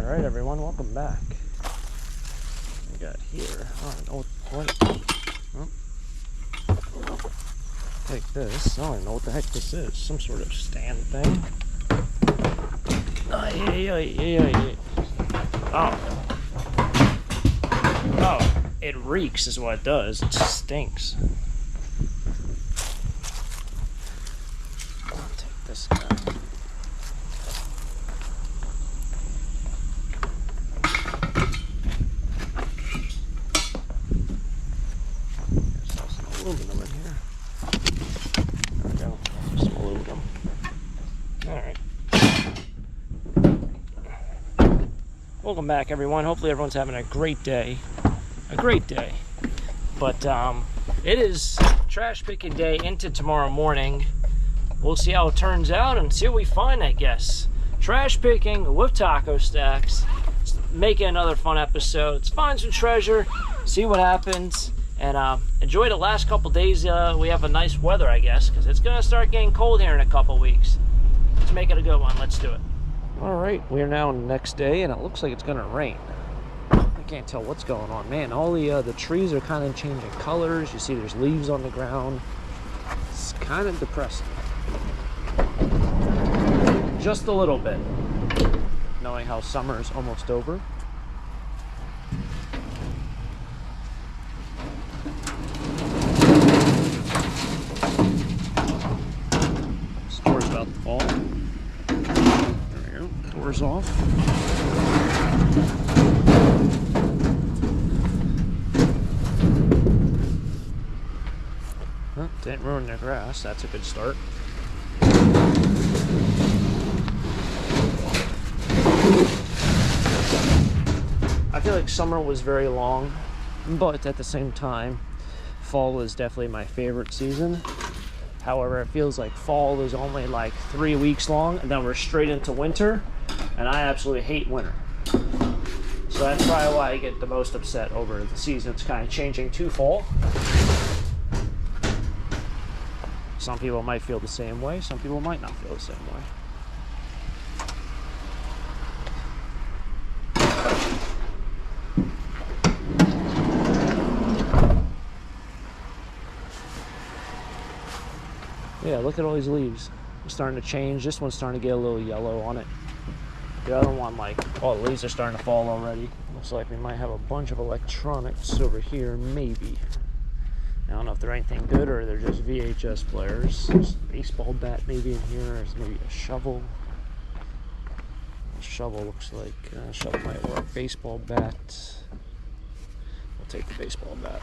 Alright everyone, welcome back. We got here, oh, wait. Oh. Take this, I don't even know what the heck this is. Some sort of stand thing. Oh, it reeks is what it does. It stinks. I'll take this out. Aluminum in here. There we go. Some aluminum. Alright. Welcome back everyone. Hopefully everyone's having a great day. A great day. But it is trash picking day into tomorrow morning. We'll see how it turns out and see what we find, I guess. Trash picking with taco stacks. Making another fun episode. Let's find some treasure, see what happens. And enjoy the last couple days. We have a nice weather, I guess, because it's going to start getting cold here in a couple weeks. Let's make it a good one. Let's do it. All right, we are now on the next day, and it looks like it's going to rain. I can't tell what's going on. Man, all the trees are kind of changing colors. You see there's leaves on the ground. It's kind of depressing. Just a little bit, knowing how summer is almost over. About to fall. There we go. Doors off. Well, didn't ruin their grass. That's a good start. I feel like summer was very long, but at the same time, fall is definitely my favorite season. However, it feels like fall is only like 3 weeks long, and then we're straight into winter, and I absolutely hate winter. So that's probably why I get the most upset over the season. It's kind of changing to fall. Some people might feel the same way, some people might not feel the same way. Yeah, look at all these leaves. They're starting to change. This one's starting to get a little yellow on it. The other one, like, all the leaves are starting to fall already. Looks like we might have a bunch of electronics over here, maybe. I don't know if they're anything good or they're just VHS players. There's a baseball bat maybe in here. There's maybe a shovel. A shovel looks like a shovel might work. Baseball bat. We'll take the baseball bat.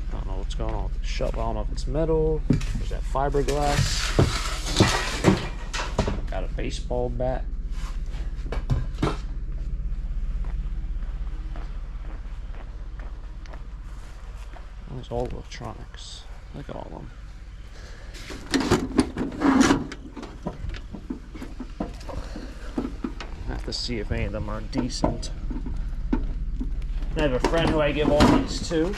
I don't know what's going on with the shovel. I don't know if it's metal. There's that fiberglass. Got a baseball bat. There's all electronics. Look at all of them. I have to see if any of them are decent. I have a friend who I give all these to.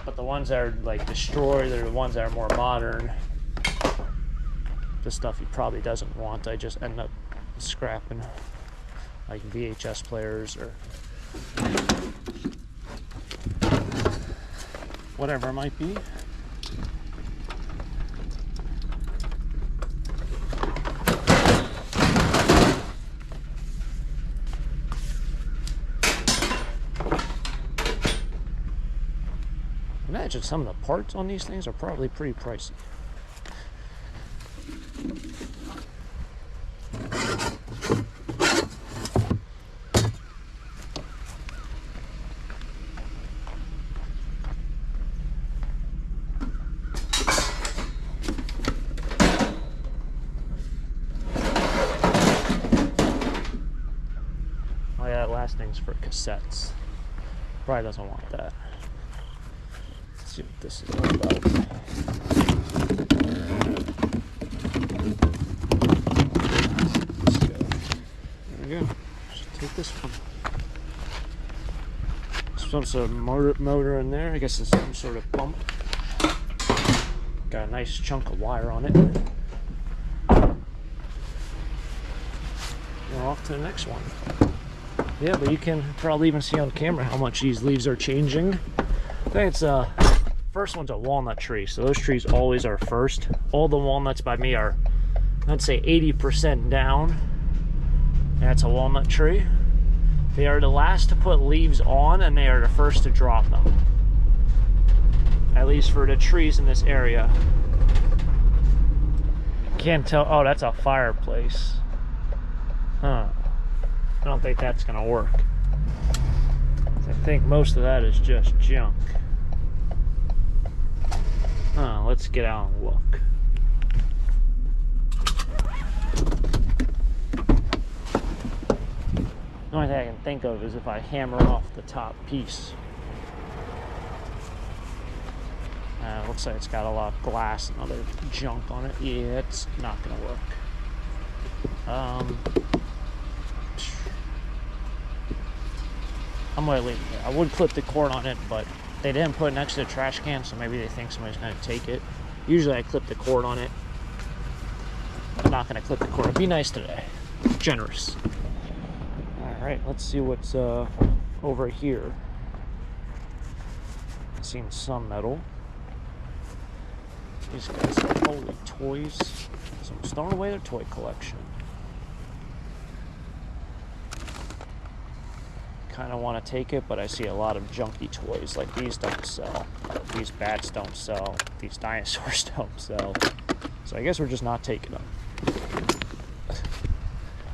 But the ones that are like destroyed, they're the ones that are more modern. The stuff he probably doesn't want, I just end up scrapping, like VHS players or whatever it might be. Imagine some of the parts on these things are probably pretty pricey. Oh yeah, that last thing's for cassettes. Probably doesn't want that. Let's see what this is all about. Let's go. There we go. Just take this one. Some sort of motor in there. I guess it's some sort of pump. Got a nice chunk of wire on it. we're off to the next one. Yeah, but you can probably even see on camera how much these leaves are changing. I think it's first one's a walnut tree, so those trees always are first. All the walnuts by me are, I'd say 80% down. That's a walnut tree. They are the last to put leaves on, and they are the first to drop them. At least for the trees in this area. Can't tell. Oh, that's a fireplace. Huh. I don't think that's gonna work. I think most of that is just junk. Let's get out and look. The only thing I can think of is if I hammer off the top piece. Looks like it's got a lot of glass and other junk on it. Yeah, it's not gonna work. I'm gonna leave it there. I would clip the cord on it, but they didn't put it next to the trash can, so maybe they think somebody's gonna take it. Usually I clip the cord on it. I'm not gonna clip the cord. It'd be nice today. Generous. Alright, let's see what's over here. Seen some metal. These guys are holy toys. Someone's throwing away their toy collection. Kind of want to take it, but I see a lot of junky toys. Like these don't sell. These bats don't sell. These dinosaurs don't sell. So I guess we're just not taking them.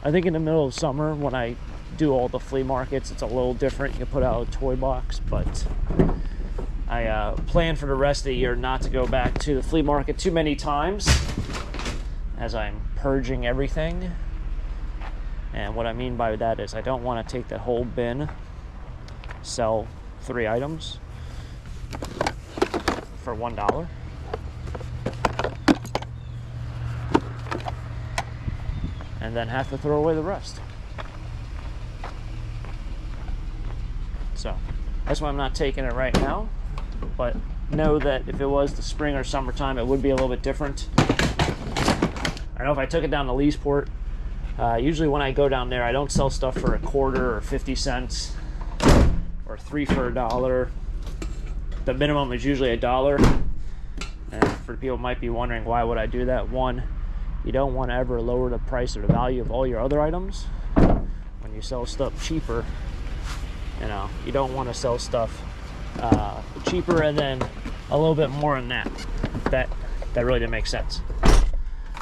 I think in the middle of summer, when I do all the flea markets, it's a little different. You can put out a toy box, but I plan for the rest of the year not to go back to the flea market too many times, as I'm purging everything. And what I mean by that is I don't want to take the whole bin, sell 3 items for $1, and then have to throw away the rest. So that's why I'm not taking it right now. But know that if it was the spring or summertime, it would be a little bit different. I know if I took it down to Leesport, usually when I go down there, I don't sell stuff for $0.25 or 50 cents or 3 for $1. The minimum is usually $1. And for people who might be wondering, why would I do that? One, you don't want to ever lower the price or the value of all your other items. When you sell stuff cheaper, you know, you don't want to sell stuff cheaper and then a little bit more than that. That really didn't make sense.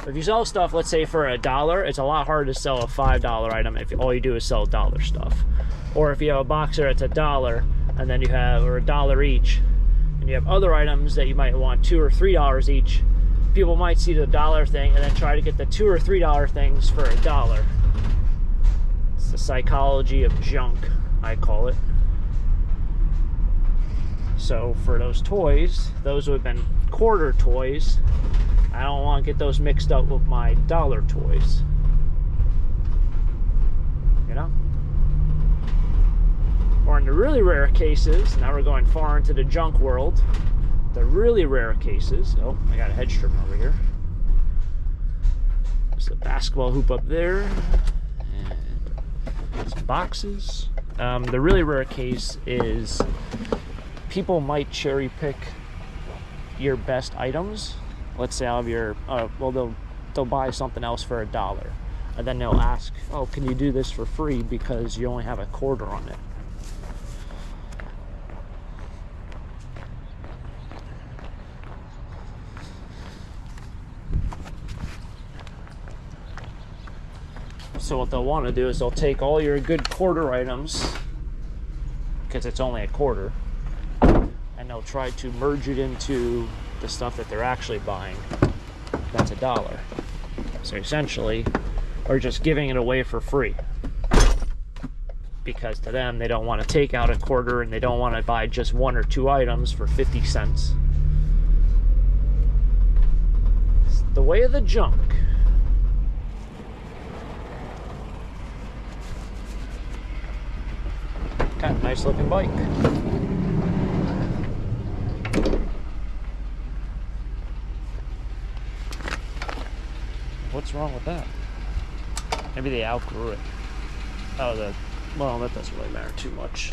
If you sell stuff, let's say for $1, it's a lot harder to sell a $5 item if all you do is sell dollar stuff. Or if you have a boxer, it's $1, and then you have, or $1 each, and you have other items that you might want $2 or $3 each. People might see the $1 thing and then try to get the $2 or $3 things for $1. It's the psychology of junk, I call it. So for those toys, those who have been quarter toys, I don't want to get those mixed up with my dollar toys. You know? Or in the really rare cases, now we're going far into the junk world, the really rare cases, oh, I got a hedge trimmer over here. There's a basketball hoop up there, and some boxes. The really rare case is people might cherry pick your best items. Let's say out of your, well, they'll buy something else for $1, and then they'll ask, oh, can you do this for free because you only have $0.25 on it. So what they'll want to do is they'll take all your good quarter items, because it's only $0.25, and they'll try to merge it into the stuff that they're actually buying. That's $1. So essentially, we're just giving it away for free. Because to them, they don't want to take out $0.25 and they don't want to buy just 1 or 2 items for 50 cents. It's the way of the junk. Got a nice looking bike. What's wrong with that? Maybe they outgrew it. Oh, well, that doesn't really matter too much.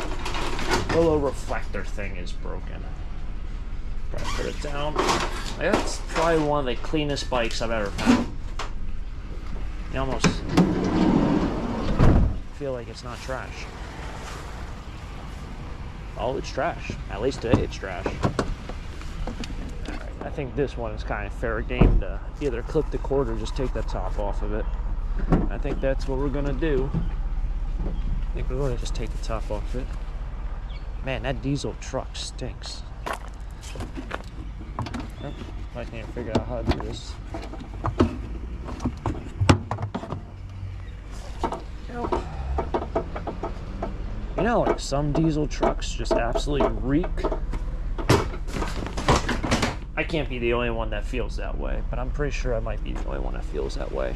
The little reflector thing is broken. Probably put it down. That's probably one of the cleanest bikes I've ever found. You almost feel like it's not trash. Oh, it's trash. At least today it's trash. Alright, I think this one is kind of fair game to either clip the cord or just take the top off of it. I think that's what we're gonna do. I think we're gonna just take the top off it. Man, that diesel truck stinks. Oh, I can't figure out how to do this. You know, like some diesel trucks just absolutely reek. I can't be the only one that feels that way, but I'm pretty sure I might be the only one that feels that way.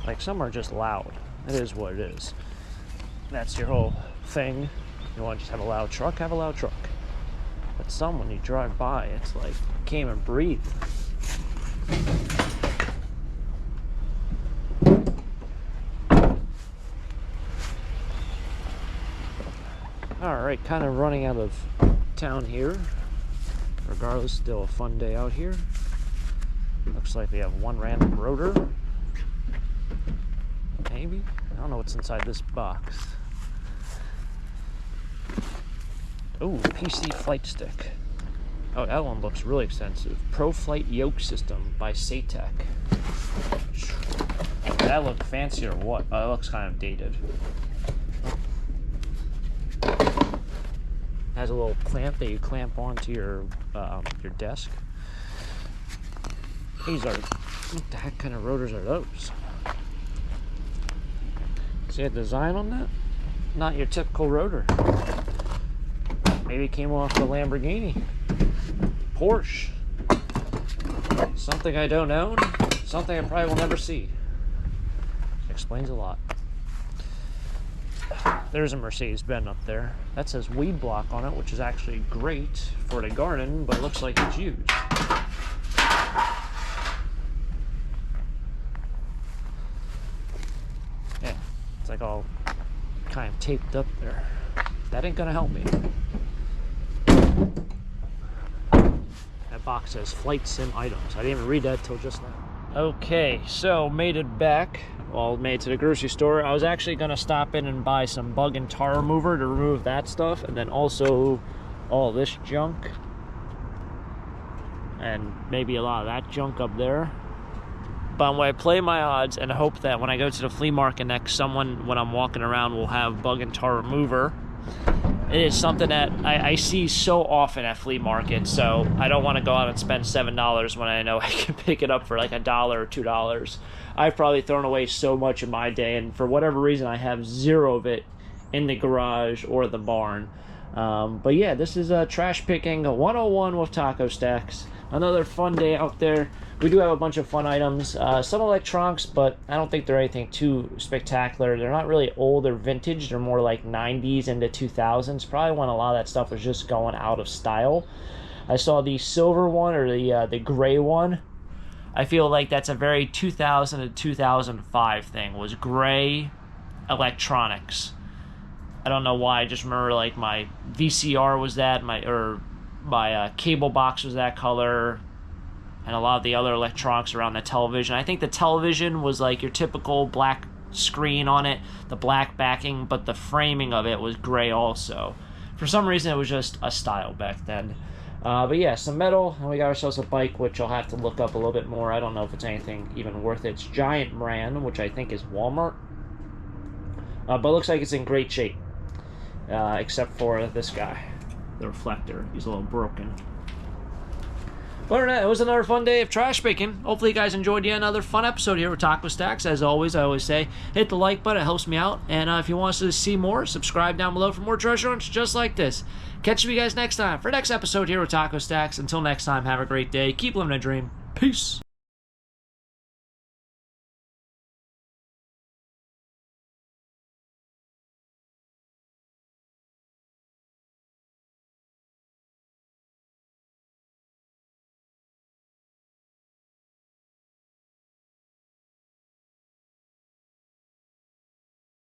Like, some are just loud. It is what it is. That's your whole thing. You want to just have a loud truck? Have a loud truck. But some, when you drive by, it's like you can't even breathe. Alright, kind of running out of town here. Regardless, still a fun day out here. Looks like we have one random rotor. Maybe? I don't know what's inside this box. Oh, PC flight stick. Oh, that one looks really expensive. Pro Flight Yoke System by Satec. Does that look fancy or what? Oh, it looks kind of dated. Has a little clamp that you clamp onto your desk. These are, what the heck kind of rotors are those? See a design on that? Not your typical rotor. Maybe it came off the Lamborghini, Porsche. Something I don't own, something I probably will never see. Explains a lot. There's a Mercedes-Benz up there. That says weed block on it, which is actually great for the garden, but it looks like it's used. Yeah, it's like all kind of taped up there. That ain't gonna help me. That box says flight sim items. I didn't even read that till just now. Okay, so made it back. Well, made it to the grocery store. I was actually gonna stop in and buy some bug and tar remover to remove that stuff, and then also all this junk, and maybe a lot of that junk up there. But I'm gonna play my odds and hope that when I go to the flea market next, someone, when I'm walking around, will have bug and tar remover. It is something that I see so often at flea markets, so I don't want to go out and spend $7 when I know I can pick it up for like $1 or $2. I've probably thrown away so much in my day, and for whatever reason, I have zero of it in the garage or the barn. But yeah, this is trash picking 101 with Taco Stacks. Another fun day out there. We do have a bunch of fun items, some electronics, but I don't think they're anything too spectacular. They're not really old or vintage. They're more like 90s into 2000s, probably when a lot of that stuff was just going out of style. I saw the silver one, or the gray one. I feel like that's a very 2000 to 2005 thing, was gray electronics. I don't know why. I just remember like my VCR was that, my cable box was that color, and a lot of the other electronics around the television. I think the television was like your typical black screen on it, the black backing, but the framing of it was gray also. For some reason, it was just a style back then. But yeah, some metal, and we got ourselves a bike, which I'll have to look up a little bit more. I don't know if it's anything even worth it. It's Giant brand, which I think is Walmart. But it looks like it's in great shape, except for this guy. The reflector, he's a little broken. But other than that, it was another fun day of trash picking. Hopefully you guys enjoyed yet another fun episode here with Taco Stacks. As always, I always say, hit the like button, it helps me out. And if you want us to see more, subscribe down below for more treasure hunts just like this. Catch you guys next time for next episode here with Taco Stacks. Until next time, have a great day. Keep living a dream. Peace.